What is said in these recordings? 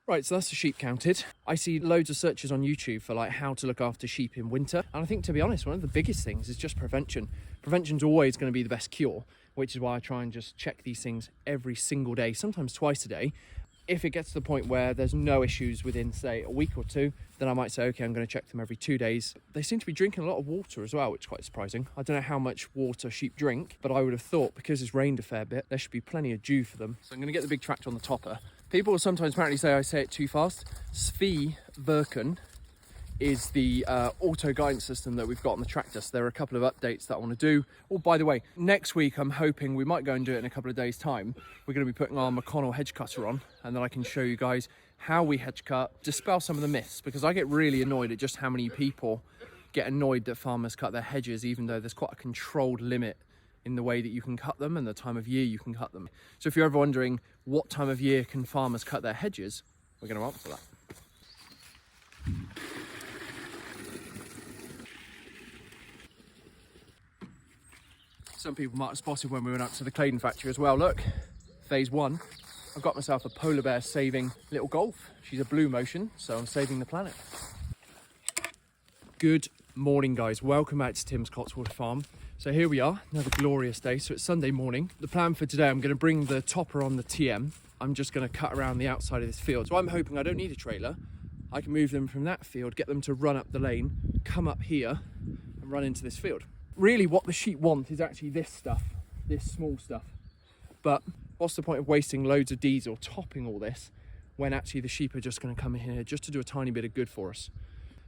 Right, so that's the sheep counted. I see loads of searches on YouTube for like how to look after sheep in winter. And I think, to be honest, one of the biggest things is just prevention. Prevention's always going to be the best cure, which is why I try and just check these things every single day, sometimes twice a day. If it gets to the point where there's no issues within, say, a week or two, then I might say, okay, I'm going to check them every 2 days. They seem to be drinking a lot of water as well, which is quite surprising. I don't know how much water sheep drink, but I would have thought because it's rained a fair bit, there should be plenty of dew for them. So I'm going to get the big tractor on the topper. People will sometimes apparently say I say it too fast. Svi Verken is the auto guidance system that we've got on the tractor. So there are a couple of updates that I want to do. Oh, by the way, next week I'm hoping we might go and do it in a couple of days' time. We're going to be putting our McConnell hedge cutter on, and then I can show you guys how we hedge cut, dispel some of the myths, because I get really annoyed at just how many people get annoyed that farmers cut their hedges, even though there's quite a controlled limit in the way that you can cut them and the time of year you can cut them. So if you're ever wondering what time of year can farmers cut their hedges, we're going to answer that. Some people might have spotted when we went up to the Claydon factory as well. Look, phase one. I've got myself a polar bear saving little Golf. She's a blue motion, so I'm saving the planet. Good morning, guys. Welcome back to Tim's Cotteswold Farm. So here we are, another glorious day. So it's Sunday morning. The plan for today, I'm going to bring the topper on the TM. I'm just going to cut around the outside of this field. So I'm hoping I don't need a trailer. I can move them from that field, get them to run up the lane, come up here and run into this field. Really what the sheep want is actually this stuff, this small stuff. But what's the point of wasting loads of diesel topping all this when actually the sheep are just going to come in here just to do a tiny bit of good for us?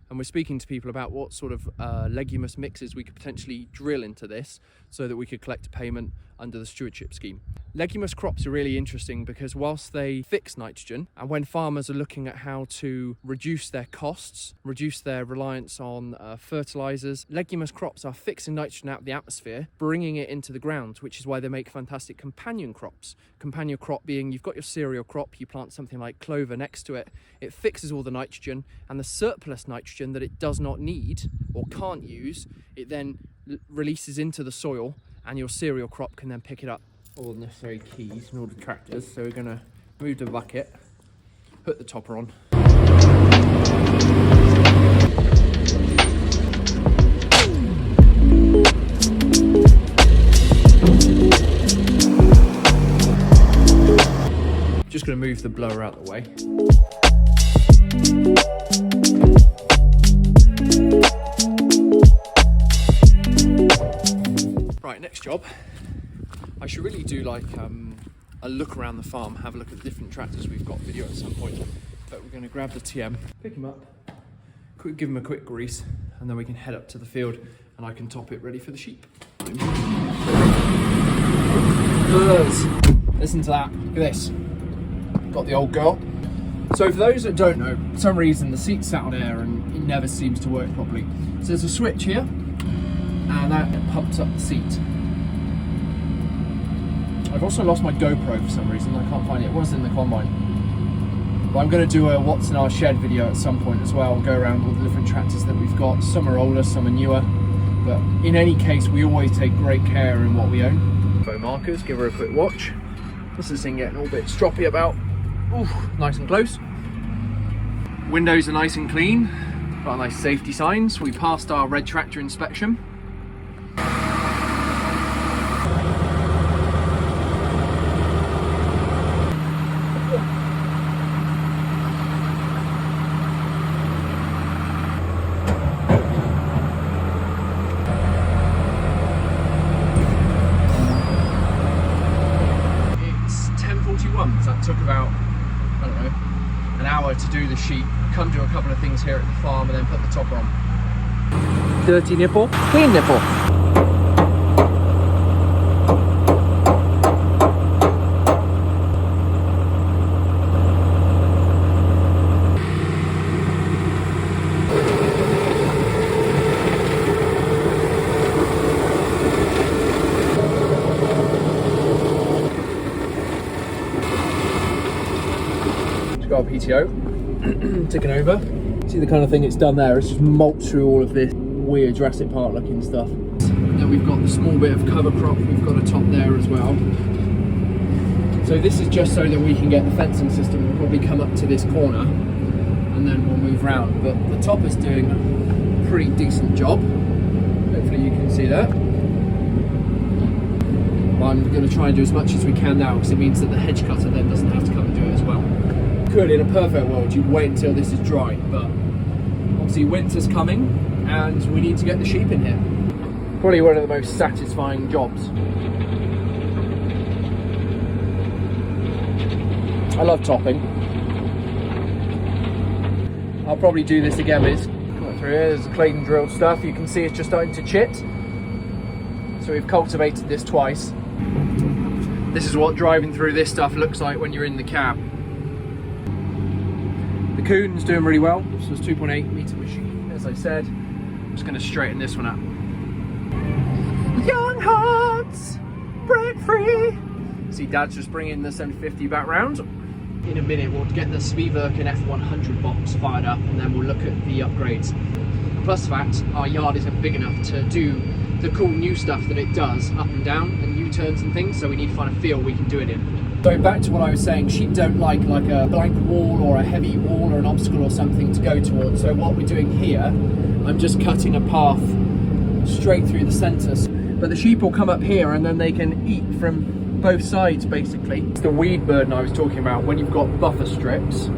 And we're speaking to people about what sort of leguminous mixes we could potentially drill into this so that we could collect a payment under the stewardship scheme. Leguminous crops are really interesting because whilst they fix nitrogen, and when farmers are looking at how to reduce their costs, reduce their reliance on fertilizers, leguminous crops are fixing nitrogen out of the atmosphere, bringing it into the ground, which is why they make fantastic companion crops. Companion crop being, you've got your cereal crop, you plant something like clover next to it, it fixes all the nitrogen, and the surplus nitrogen that it does not need or can't use, it then releases into the soil, and your cereal crop can then pick it up. All the necessary keys and all the tractors. So we're going to move the bucket, put the topper on. Just going to move the blower out the way. Right, next job. I should really do like a look around the farm, have a look at the different tractors we've got video at some point. But we're going to grab the TM, pick him up, give him a quick grease, and then we can head up to the field and I can top it ready for the sheep. Listen to that, look at this. Got the old girl. So for those that don't know, for some reason the seat's sat on air and it never seems to work properly. So there's a switch here, and that pumps up the seat. I've also lost my GoPro for some reason, I can't find it. It was in the combine. But I'm going to do a what's in our shed video at some point as well, go around all the different tractors that we've got. Some are older, some are newer. But in any case, we always take great care in what we own. Info markers, give her a quick watch. This is thing getting all a bit stroppy about. Ooh, nice and close. Windows are nice and clean. Got nice safety signs. We passed our red tractor inspection. That took about, I don't know, an hour to do the sheep, come do a couple of things here at the farm and then put the topper on. Dirty nipple, clean nipple. Got a PTO, ticking over. See the kind of thing it's done there, it's just mulched through all of this weird Jurassic Park looking stuff. Then we've got the small bit of cover crop we've got a top there as well. So this is just so that we can get the fencing system. We'll probably come up to this corner and then we'll move round. But the topper's doing a pretty decent job. Hopefully you can see that. Well, I'm going to try and do as much as we can now, because it means that the hedge cutter then doesn't have to come and do it as well. Could, in a perfect world, you'd wait until this is dry, but obviously winter's coming and we need to get the sheep in here. Probably one of the most satisfying jobs. I love topping. I'll probably do this again, but it's coming through here. There's the Clayton drill stuff. You can see it's just starting to chit. So we've cultivated this twice. This is what driving through this stuff looks like when you're in the cab. The coon's doing really well. So it's 2.8 metre machine, as I said. I'm just going to straighten this one up. Young hearts, break free. See, Dad's just bringing the 750 back round. In a minute, we'll get the Speedwerk and F100 box fired up, and then we'll look at the upgrades. Plus the fact, our yard isn't big enough to do the cool new stuff that it does, up and down, and U-turns and things, so we need to find a field we can do it in. So back to what I was saying, sheep don't like a blank wall or a heavy wall or an obstacle or something to go towards. So what we're doing here, I'm just cutting a path straight through the centre. But the sheep will come up here and then they can eat from both sides, basically. It's the weed burden I was talking about. When you've got buffer strips,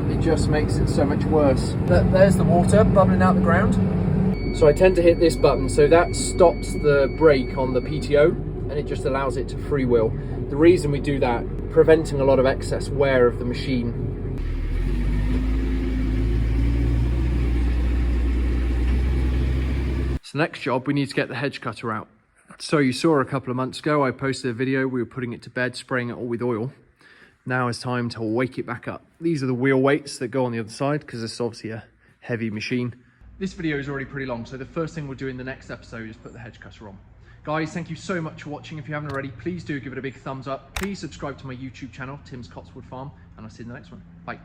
it just makes it so much worse. There's the water bubbling out the ground. So I tend to hit this button, so that stops the brake on the PTO and it just allows it to freewheel. The reason we do that, preventing a lot of excess wear of the machine. So next job, we need to get the hedge cutter out. So you saw a couple of months ago, I posted a video, we were putting it to bed, spraying it all with oil. Now it's time to wake it back up. These are the wheel weights that go on the other side, because it's obviously a heavy machine. This video is already pretty long, so the first thing we'll do in the next episode is put the hedge cutter on. Guys, thank you so much for watching. If you haven't already, please do give it a big thumbs up. Please subscribe to my YouTube channel, Tim's Cotteswold Farm, and I'll see you in the next one. Bye.